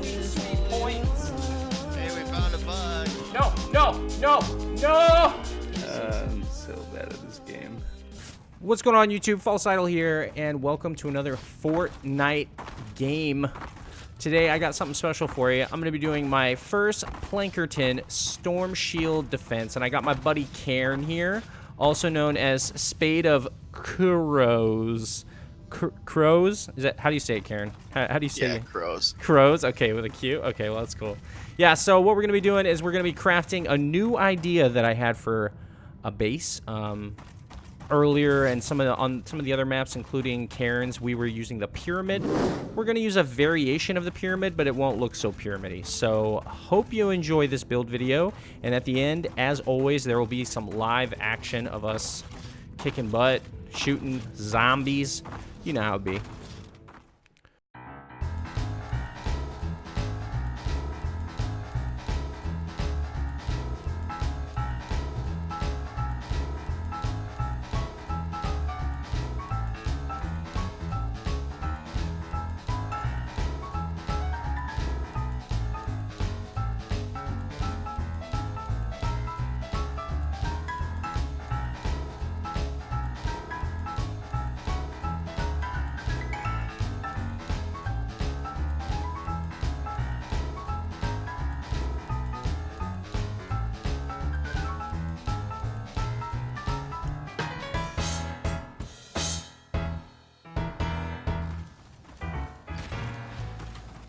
sweet, sweet points. Hey, we found a bug. No, no, no, no! I'm so bad at this game. What's going on, YouTube? False Idol here, and welcome to another Fortnite game. Today, I got something special for you. I'm going to be doing my first Plankerton Stormshield Defense, and I got my buddy Karen here, also known as Spade of Crows. Crows? Is that how do you say it, Karen? How do you say it? Yeah, crows. Crows. Okay, with a Q. Okay, well that's cool. Yeah. So what we're gonna be doing is we're gonna be crafting a new idea that I had for a base. Earlier, and on some of the other maps, including Karen's, we were using the pyramid. We're gonna use a variation of the pyramid, but it won't look so pyramidy. So hope you enjoy this build video. And at the end, as always, there will be some live action of us kicking butt, shooting zombies. You know how it be.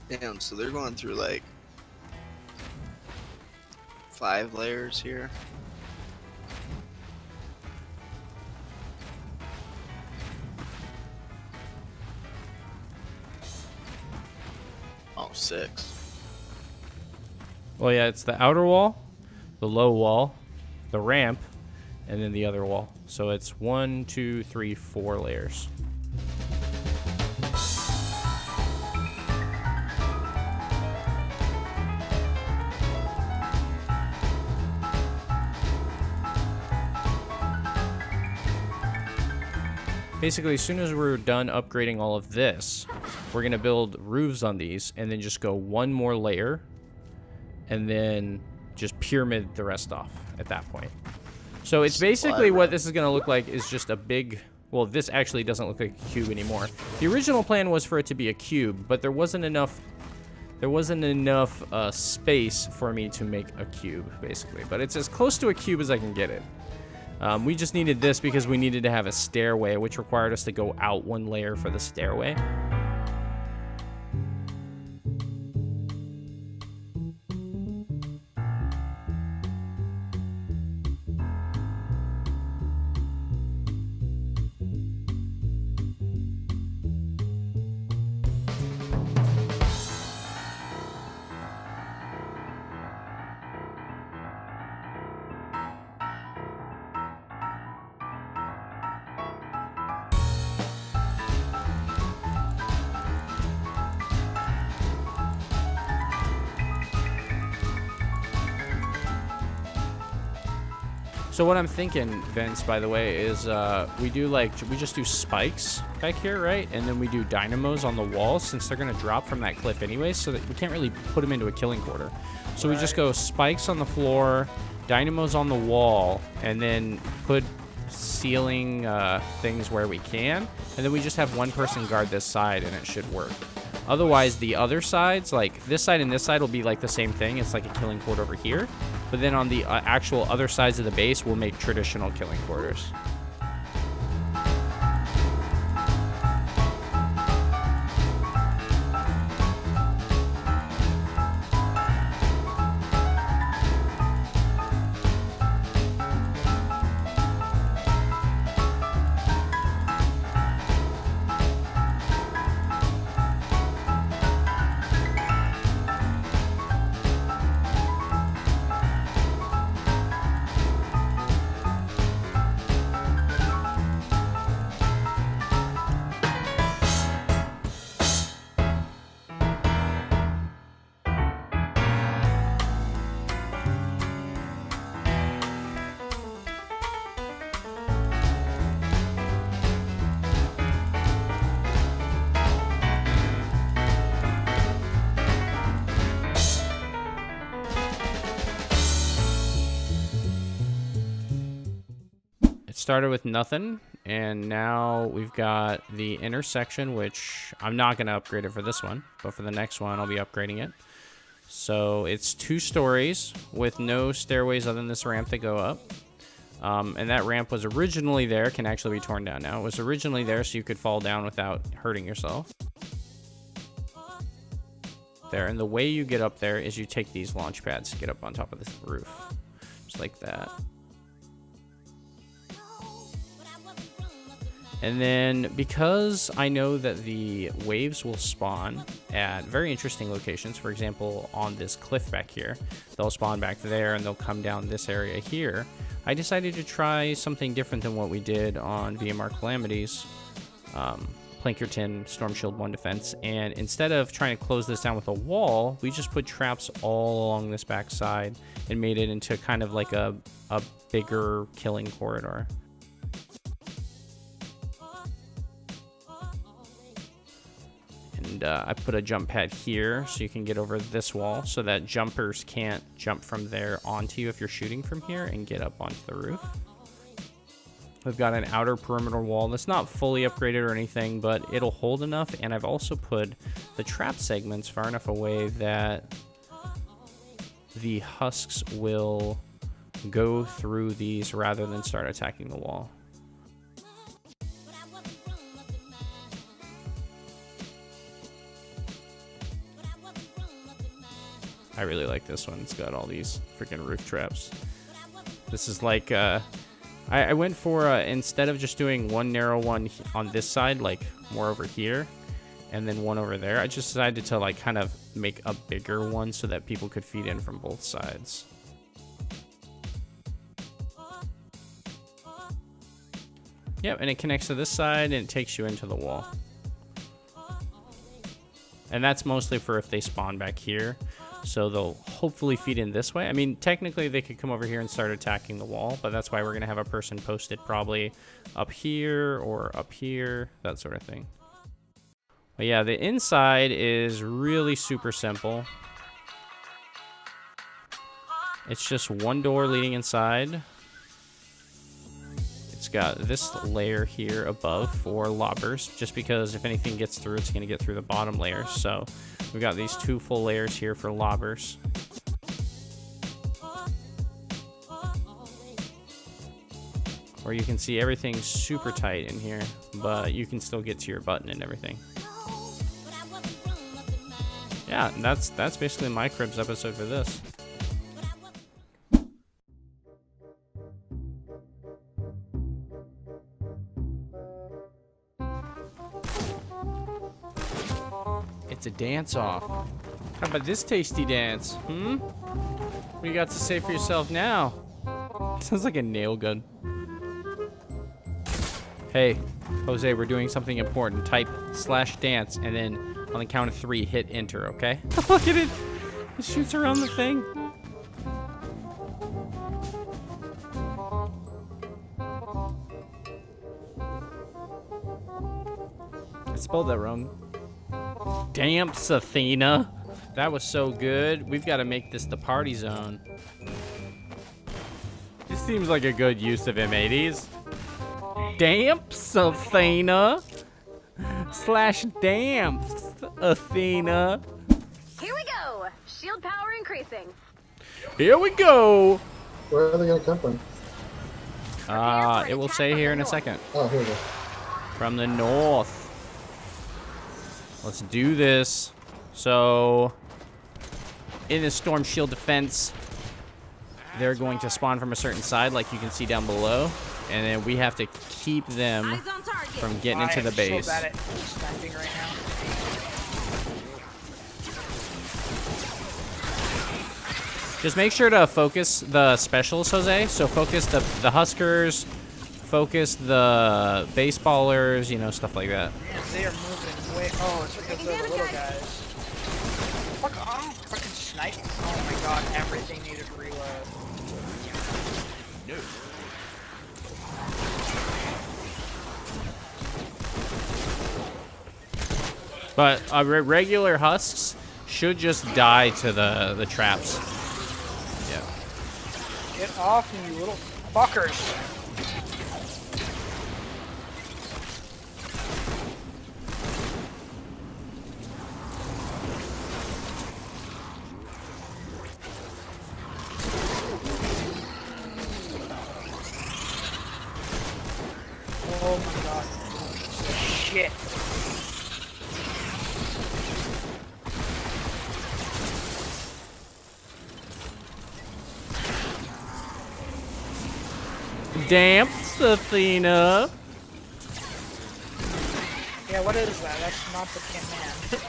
Damn, so they're going through like 5 layers here. Oh, 6. Well, yeah, it's the outer wall, the low wall, the ramp, and then the other wall. So it's 1, 2, 3, 4 layers. Basically, as soon as we're done upgrading all of this, we're going to build roofs on these and then just go one more layer and then just pyramid the rest off at that point. So it's basically what this is going to look like is just a big... Well, this actually doesn't look like a cube anymore. The original plan was for it to be a cube, but there wasn't enough space for me to make a cube, basically. But it's as close to a cube as I can get it. We just needed this because we needed to have a stairway, which required us to go out one layer for the stairway. So what I'm thinking, Vince, by the way, is we just do spikes back here, right? And then we do dynamos on the wall since they're gonna drop from that cliff anyway, so that we can't really put them into a killing quarter. So we just go spikes on the floor, dynamos on the wall, and then put ceiling things where we can, and then we just have one person guard this side, and it should work. Otherwise, the other sides, like this side and this side, will be like the same thing. It's like a killing quarter over here. But then on the actual other sides of the base, we'll make traditional killing quarters. started with nothing, and now we've got the intersection, which I'm not going to upgrade it for this one, but for the next one, I'll be upgrading it. So it's 2 stories with no stairways other than this ramp that go up. And that ramp was originally there, can actually be torn down now. It was originally there so you could fall down without hurting yourself. There, and the way you get up there is you take these launch pads to get up on top of this roof. Just like that. And then, because I know that the waves will spawn at very interesting locations, for example, on this cliff back here, they'll spawn back there and they'll come down this area here, I decided to try something different than what we did on VMR Calamities, Plankerton, Stormshield Defense, and instead of trying to close this down with a wall, we just put traps all along this back side and made it into kind of like a bigger killing corridor. And I put a jump pad here so you can get over this wall so that jumpers can't jump from there onto you if you're shooting from here and get up onto the roof. We've got an outer perimeter wall that's not fully upgraded or anything, but it'll hold enough. And I've also put the trap segments far enough away that the husks will go through these rather than start attacking the wall. I really like this one. It's got all these freaking roof traps. This is like, I went for, instead of just doing one narrow one on this side, like more over here, and then one over there, I just decided to like kind of make a bigger one so that people could feed in from both sides. Yep, and it connects to this side and it takes you into the wall. And that's mostly for if they spawn back here. So they'll hopefully feed in this way. I mean, technically they could come over here and start attacking the wall, but that's why we're going to have a person posted probably up here or up here, that sort of thing. But yeah, the inside is really super simple. It's just one door leading inside. It's got this layer here above for lobbers, just because if anything gets through, it's going to get through the bottom layer. So we've got these 2 full layers here for lobbers. Where you can see everything's super tight in here, but you can still get to your button and everything. Yeah, that's basically my Cribs episode for this. It's a dance-off. How about this tasty dance? What do you got to say for yourself now? Sounds like a nail gun. Hey, Jose, we're doing something important. Type /dance, and then on the count of 3, hit enter, okay? Look at it. It shoots around the thing. I spelled that wrong. Damps, Athena. That was so good. We've got to make this the party zone. This seems like a good use of M80s. Damps, Athena. /damps, Athena. Here we go. Shield power increasing. Here we go. Where are they gonna come from? It will say here in a second. Oh, here we go. From the north. Let's do this. So, in the Stormshield Defense, they're going to spawn from a certain side, like you can see down below, and then we have to keep them from getting into the base. So bad at sniping right now. Just make sure to focus the specials, Jose. So focus the Huskers, focus the baseballers, you know, stuff like that. Man, they are moving way. Oh, it's because they're the little guys. Fuck off! Fucking sniping. Oh my god, everything needed reload. No. But regular husks should just die to the traps. Yeah. Get off me, you little fuckers. Oh my god. Shit. Damp Athena. Yeah, what is that? That's not the command.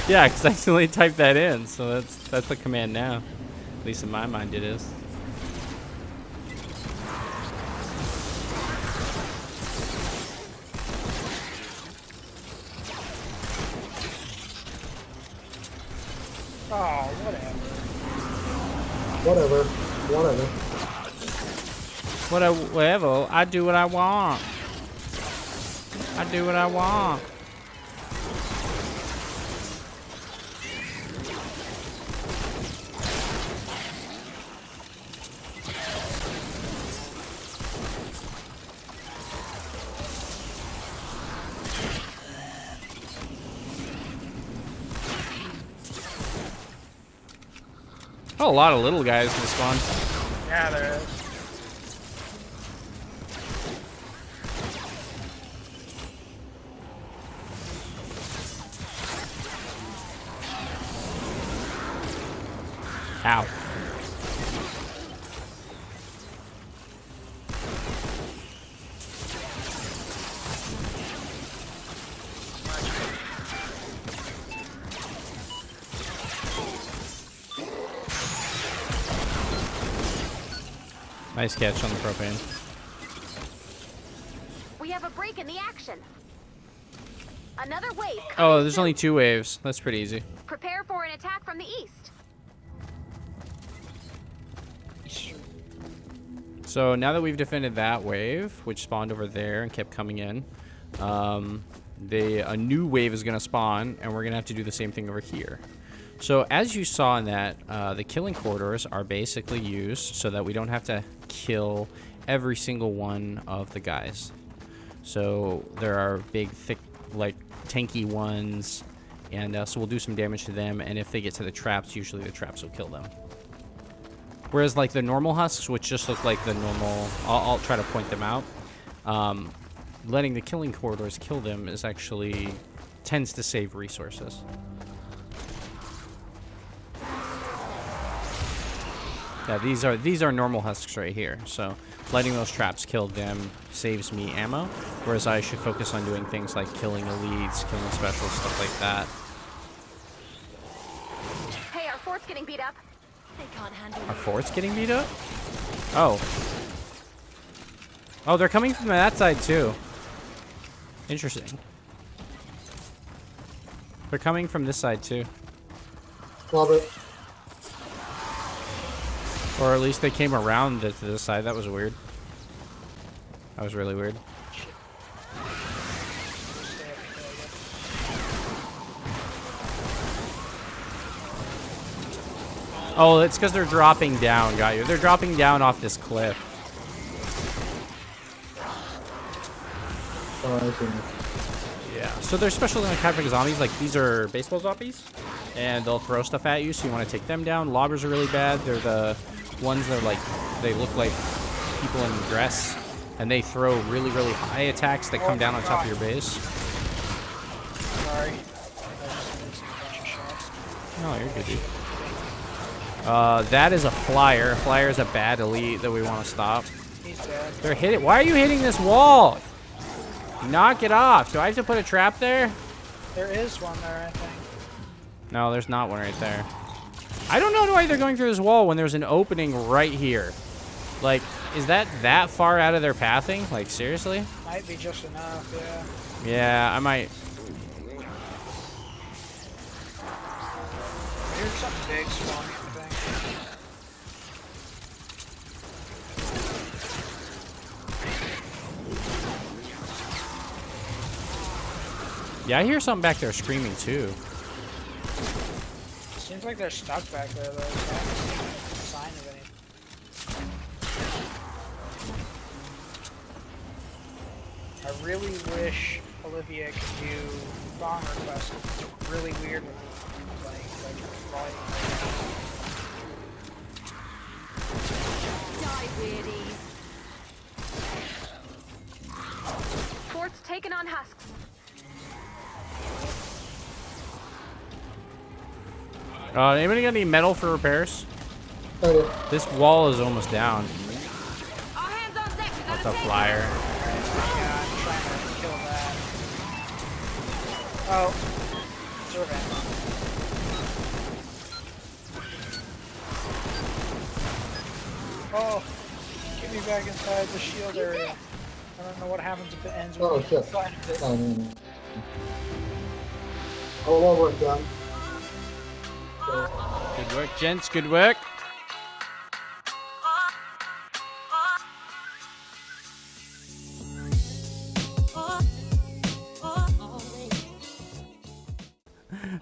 Yeah, because I accidentally typed that in, so that's the command now. At least in my mind it is. Oh, whatever. Whatever. I do what I want. I do what I want. Oh, a lot of little guys in this one. Yeah, there is. Ow. Nice catch on the propane. We have a break in the action. Another wave. Oh, coming there's soon. only 2 waves. That's pretty easy. Prepare for an attack from the east. So now that we've defended that wave, which spawned over there and kept coming in, a new wave is going to spawn, and we're going to have to do the same thing over here. So as you saw in that, the killing corridors are basically used so that we don't have to kill every single one of the guys. So there are big, thick, like tanky ones, and so we'll do some damage to them, and if they get to the traps, usually the traps will kill them. Whereas like the normal husks, which just look like the normal, I'll try to point them out, letting the killing corridors kill them is actually tends to save resources. Yeah, these are normal husks right here. So letting those traps kill them saves me ammo, whereas I should focus on doing things like killing elites, killing specials, stuff like that. Hey, our fort's getting beat up. They can't handle Our fort's getting beat up? Oh. Oh, they're coming from that side too. Interesting. They're coming from this side too. Love it. Or at least they came around to this side. That was weird. That was really weird. Oh, it's because they're dropping down, got you. They're dropping down off this cliff. Oh, I see. Yeah. So they're special type of zombies. Like, these are baseball zombies. And they'll throw stuff at you, so you want to take them down. Lobbers are really bad. They're the ones that are like, they look like people in dress. And they throw really, really high attacks that come down on top of your base. Sorry. I just missed a bunch of shots. Oh, you're good, dude. That is a flyer. A flyer is a bad elite that we want to stop. He's dead. They're hitting. Why are you hitting this wall? Knock it off. Do I have to put a trap there? There is one there, I think. No, there's not one right there. I don't know why they're going through this wall when there's an opening right here. Like, is that far out of their pathing? Like, seriously? Might be just enough, yeah. Yeah, I might. Here's something big spawning, I think. Yeah, I hear something back there screaming too. Seems like they're stuck back there, though. So I haven't seen a sign of anything. I really wish Olivia could do song requests. It's really weird when like volume. Die, weirdies. taking on husks. Anybody got any metal for repairs? Oh, yeah. This wall is almost down. All hands on deck. We That's gotta a take flyer. Yeah, I'm trying to kill that. Oh, servant. Oh, get me back inside the shield area. I don't know what happens if it ends with Oh, me shit. inside of it. Oh, no. Oh, well work done. So, Good work, gents. Good work.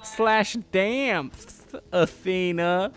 Slash dance, Athena.